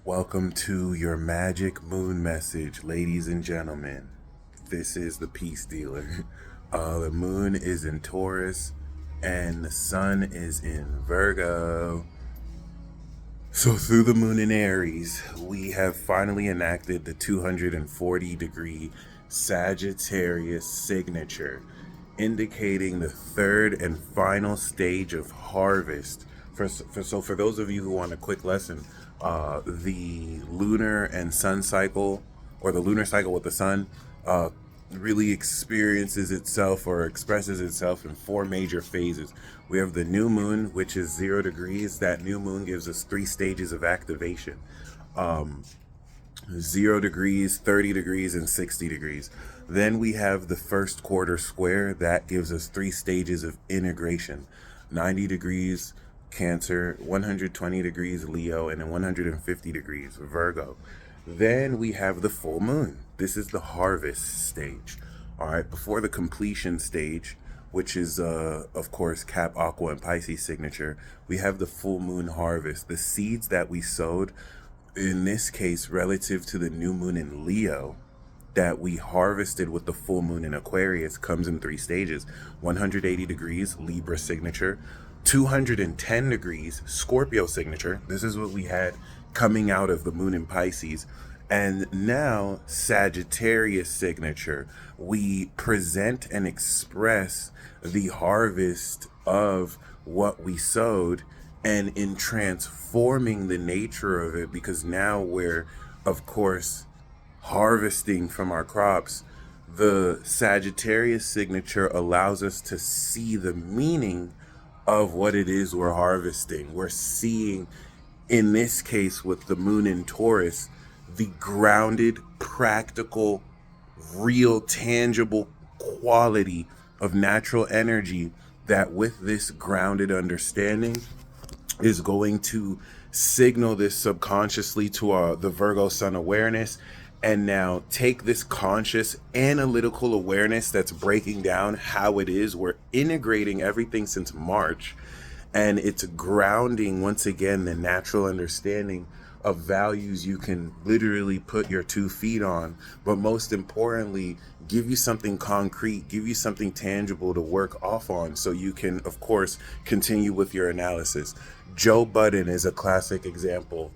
Welcome to your magic moon message, ladies and gentlemen. This is the peace dealer. The moon is in Taurus and the sun is in Virgo. So, through the moon in Aries, we have finally enacted the 240-degree Sagittarius signature, indicating the third and final stage of harvest. For those of you who want a quick lesson, the lunar and sun cycle, or the lunar cycle with the sun, really experiences itself or expresses itself in four major phases. We have the new moon, which is 0 degrees. That new moon gives us 3 stages of activation. 0 degrees, 30 degrees, and 60 degrees. Then we have the first quarter square. That gives us 3 stages of integration. 90 degrees Cancer, 120 degrees Leo, and then 150 degrees Virgo. Then we have the full moon. This is the harvest stage. All right, before the completion stage, which is, of course, Cap, Aqua, and Pisces signature, we have the full moon harvest. The seeds that we sowed, in this case, relative to the new moon in Leo, that we harvested with the full moon in Aquarius, comes in 3 stages. 180 degrees, Libra signature. 210 degrees, Scorpio signature. This is what we had coming out of the moon in Pisces. And now, Sagittarius signature. We present and express the harvest of what we sowed, and in transforming the nature of it, because now we're, of course, harvesting from our crops. The Sagittarius signature allows us to see the meaning of what it is we're harvesting. We're seeing, in this case with the moon in Taurus, the grounded, practical, real, tangible quality of natural energy that, with this grounded understanding, is going to signal this subconsciously to the Virgo sun awareness, and now take this conscious analytical awareness that's breaking down how it is. We're integrating everything since March, and it's grounding once again the natural understanding of values you can literally put your 2 feet on, but most importantly, give you something concrete, give you something tangible to work off on, so you can, of course, continue with your analysis. Joe Budden is a classic example.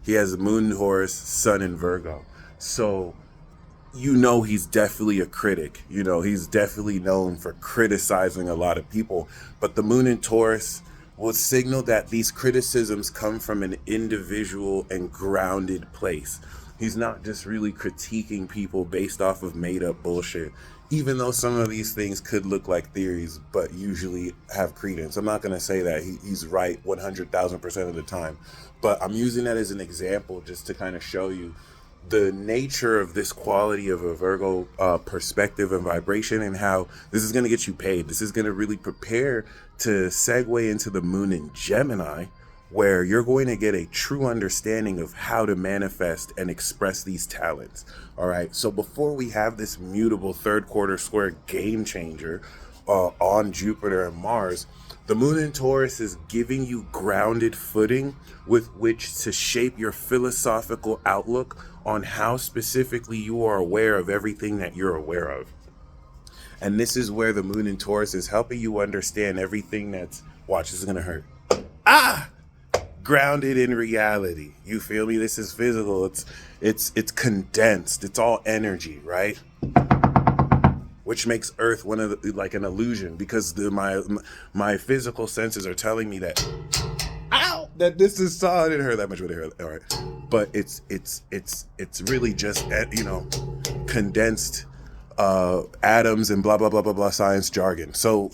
He has moon Taurus, sun in Virgo. So, he's definitely a critic. He's definitely known for criticizing a lot of people. But the moon in Taurus will signal that these criticisms come from an individual and grounded place. He's not just really critiquing people based off of made up bullshit, even though some of these things could look like theories, but usually have credence. I'm not going to say that he's right 100,000% of the time, but I'm using that as an example just to kind of show you the nature of this quality of a Virgo perspective and vibration, and how this is going to get you paid. This is going to really prepare to segue into the moon in Gemini, where you're going to get a true understanding of how to manifest and express these talents. All right, so before we have this mutable third quarter square game changer on Jupiter and Mars, the moon in Taurus is giving you grounded footing with which to shape your philosophical outlook on how specifically you are aware of everything that you're aware of. And this is where the moon in Taurus is helping you understand everything that's, watch, this is gonna hurt. Grounded in reality. You feel me? This is physical. It's condensed. It's all energy, right? Which makes Earth one of the, like an illusion, because my physical senses are telling me that, ow, that this is solid. I didn't hurt that much, but it hurt. All right, but it's really just condensed atoms and blah blah blah blah blah science jargon. So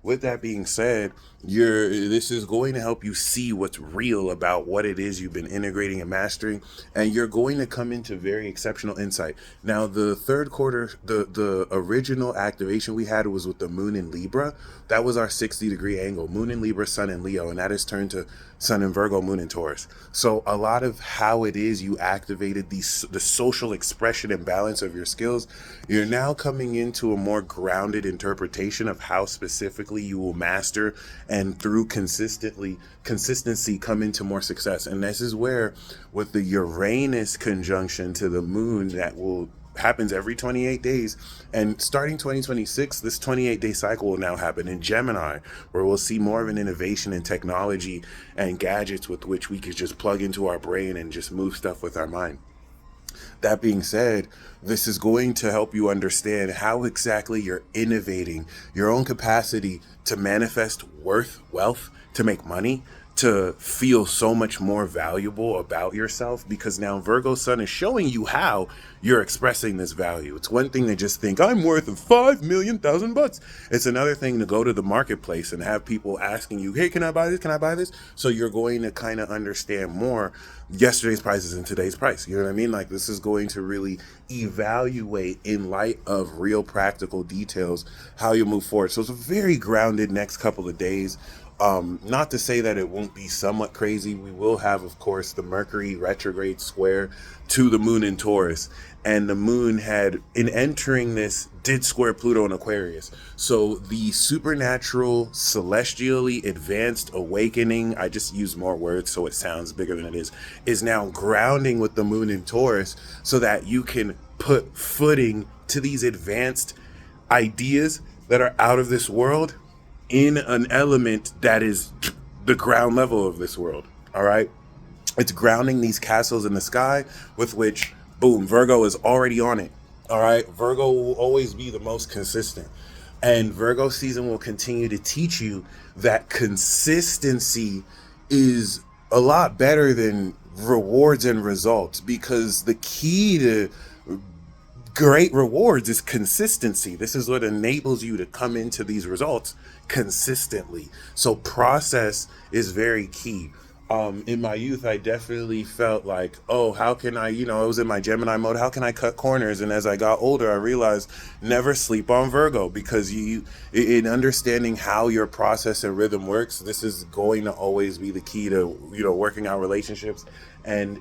with that being said, this is going to help you see what's real about what it is you've been integrating and mastering, and you're going to come into very exceptional insight. Now, the third quarter, the original activation we had was with the moon in Libra. That was our 60-degree angle, moon in Libra, sun in Leo, and that has turned to sun in Virgo, moon in Taurus. So a lot of how it is you activated the social expression and balance of your skills, you're now coming into a more grounded interpretation of how specifically you will master and through consistency come into more success. And this is where, with the Uranus conjunction to the moon that will happens every 28 days, and starting 2026, this 28-day cycle will now happen in Gemini, where we'll see more of an innovation in technology and gadgets with which we could just plug into our brain and just move stuff with our mind. That being said, this is going to help you understand how exactly you're innovating your own capacity to manifest wealth, to make money, to feel so much more valuable about yourself, because now Virgo Sun is showing you how you're expressing this value. It's one thing to just think I'm worth $5,000,000. It's another thing to go to the marketplace and have people asking you, hey, can I buy this? Can I buy this? So you're going to kind of understand more yesterday's prices and today's price. You know what I mean? Like, this is going to really evaluate in light of real practical details how you move forward. So it's a very grounded next couple of days. Not to say that it won't be somewhat crazy. We will have, of course, the Mercury retrograde square to the moon in Taurus. And the moon had, in entering this, did square Pluto in Aquarius. So the supernatural, celestially advanced awakening, I just use more words so it sounds bigger than it is now grounding with the moon in Taurus, so that you can put footing to these advanced ideas that are out of this world in an element that is the ground level of this world. All right. It's grounding these castles in the sky with which, boom, Virgo is already on it. All right. Virgo will always be the most consistent. And Virgo season will continue to teach you that consistency is a lot better than rewards and results, because the key to great rewards is consistency. This is what enables you to come into these results consistently. So process is very key. In my youth, I definitely felt like, oh, how can I, I was in my Gemini mode. How can I cut corners? And as I got older, I realized never sleep on Virgo, because in understanding how your process and rhythm works, this is going to always be the key to, working out relationships and,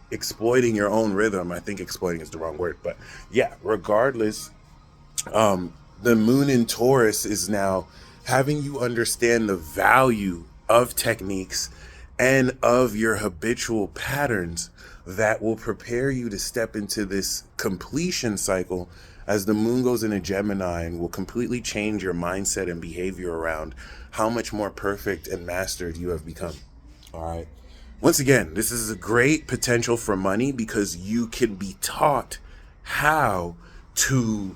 exploiting your own rhythm. I think exploiting is the wrong word, but yeah, regardless, the moon in Taurus is now having you understand the value of techniques and of your habitual patterns that will prepare you to step into this completion cycle as the moon goes into Gemini, and will completely change your mindset and behavior around how much more perfect and mastered you have become. All right. Once again, this is a great potential for money, because you can be taught how to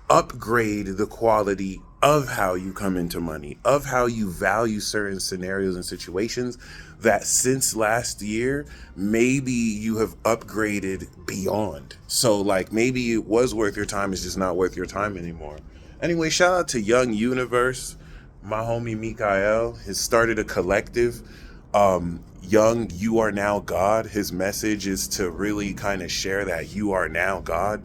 upgrade the quality of how you come into money, of how you value certain scenarios and situations that since last year, maybe you have upgraded beyond. So like, maybe it was worth your time, it's just not worth your time anymore. Anyway, shout out to Young Universe. My homie Mikael has started a collective. Young, you are now God. His message is to really kind of share that you are now God,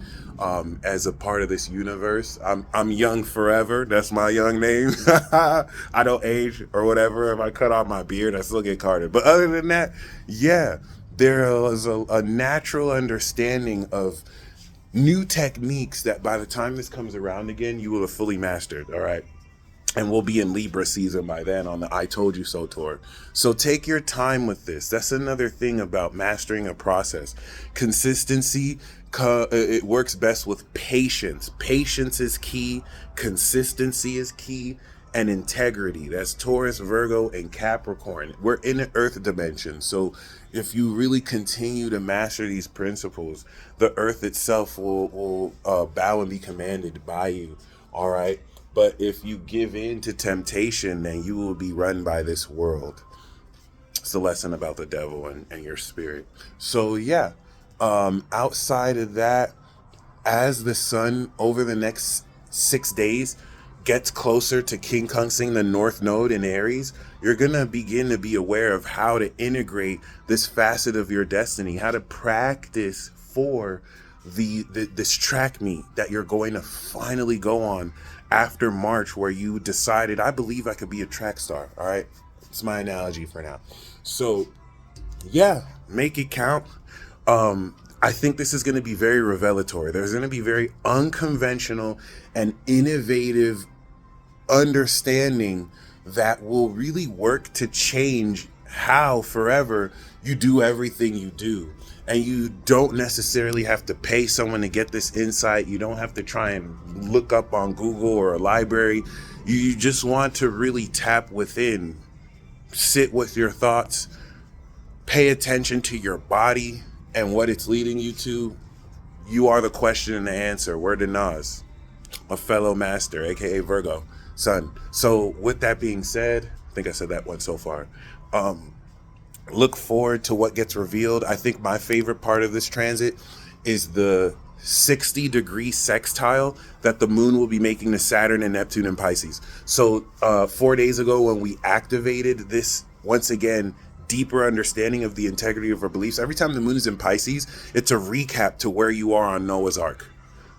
as a part of this universe. I'm young forever. That's my young name. I don't age or whatever. If I cut off my beard, I still get carded. But other than that, yeah, there is a natural understanding of new techniques that by the time this comes around again, you will have fully mastered. All right. And we'll be in Libra season by then on the I Told You So tour. So take your time with this. That's another thing about mastering a process. Consistency, it works best with patience. Patience is key. Consistency is key. And integrity. That's Taurus, Virgo, and Capricorn. We're in the Earth dimension. So if you really continue to master these principles, the Earth itself will bow and be commanded by you. All right. But if you give in to temptation, then you will be run by this world. It's a lesson about the devil and your spirit. So yeah, outside of that, as the sun over the next 6 days gets closer to quincunxing the North Node in Aries, you're going to begin to be aware of how to integrate this facet of your destiny, how to practice for this track meet that you're going to finally go on after March, where you decided, I believe I could be a track star. All right. It's my analogy for now. So yeah, make it count. I think this is going to be very revelatory. There's going to be very unconventional and innovative understanding that will really work to change how forever you do everything you do. And you don't necessarily have to pay someone to get this insight. You don't have to try and look up on Google or a library. You just want to really tap within, sit with your thoughts, pay attention to your body and what it's leading you to. You are the question and the answer. Word to Nas, a fellow master, aka Virgo, son. So with that being said, I think I said that one so far. Look forward to what gets revealed. I think my favorite part of this transit is the 60-degree sextile that the moon will be making to Saturn and Neptune and Pisces. So 4 days ago when we activated this, once again, deeper understanding of the integrity of our beliefs, every time the moon is in Pisces, it's a recap to where you are on Noah's Ark,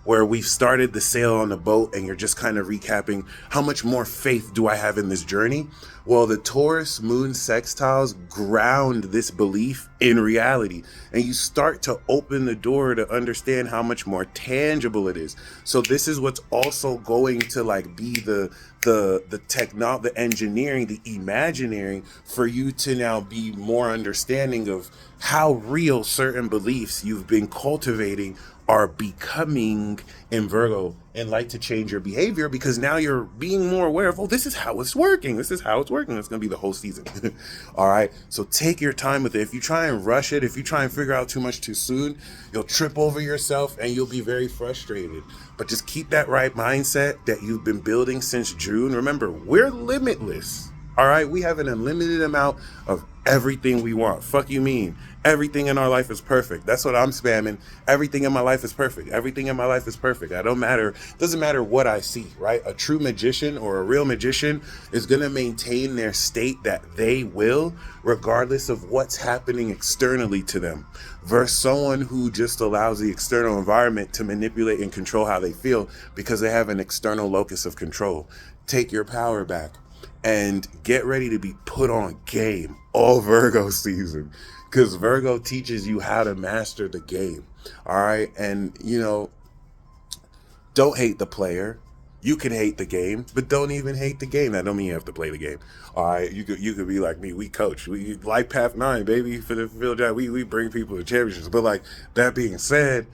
where we've started the sail on the boat and you're just kind of recapping, how much more faith do I have in this journey? Well, the Taurus moon sextiles ground this belief in reality, and you start to open the door to understand how much more tangible it is. So this is what's also going to like be the engineering, the imagineering for you to now be more understanding of how real certain beliefs you've been cultivating are becoming in Virgo, and like to change your behavior because now you're being more aware of, oh, this is how it's working. This is how it's working. It's going to be the whole season. All right. So take your time with it. If you try and rush it, if you try and figure out too much too soon, you'll trip over yourself and you'll be very frustrated. But just keep that right mindset that you've been building since June. Remember, we're limitless. All right. We have an unlimited amount of everything we want. Fuck you mean? Everything in our life is perfect. That's what I'm spamming. Everything in my life is perfect. Everything in my life is perfect. I don't matter. Doesn't matter what I see, right? A true magician or a real magician is going to maintain their state that they will, regardless of what's happening externally to them, versus someone who just allows the external environment to manipulate and control how they feel because they have an external locus of control. Take your power back and get ready to be put on game all Virgo season, because Virgo teaches you how to master the game. All right. And, you know, don't hate the player. You can hate the game, but don't even hate the game. That don't mean you have to play the game. All right. You could be like me. We coach. We like Path 9, baby, for the field job. We bring people to championships. But like that being said,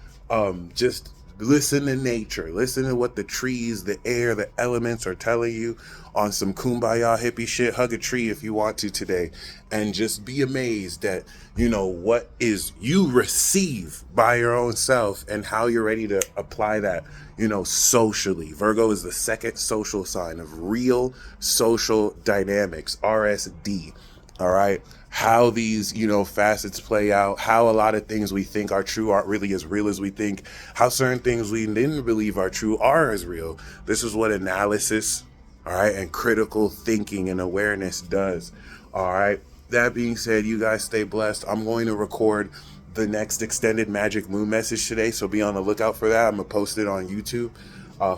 just listen to nature. Listen to what the trees, the air, the elements are telling you on some kumbaya hippie shit. Hug a tree if you want to today, and just be amazed that, you know, what is you receive by your own self and how you're ready to apply that, you know, socially. Virgo is the second social sign of real social dynamics, RSD. All right. How these, you know, facets play out, how a lot of things we think are true aren't really as real as we think, how certain things we didn't believe are true are as real. This is what analysis, all right, and critical thinking and awareness does. All right. That being said, you guys stay blessed. I'm going to record the next extended Magic Moon message today, so be on the lookout for that. I'm going to post it on YouTube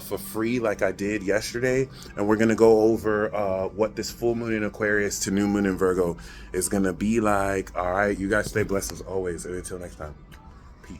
for free like I did yesterday, and we're going to go over what this full moon in Aquarius to new moon in Virgo is going to be like. All right, you guys stay blessed as always, and until next time, peace.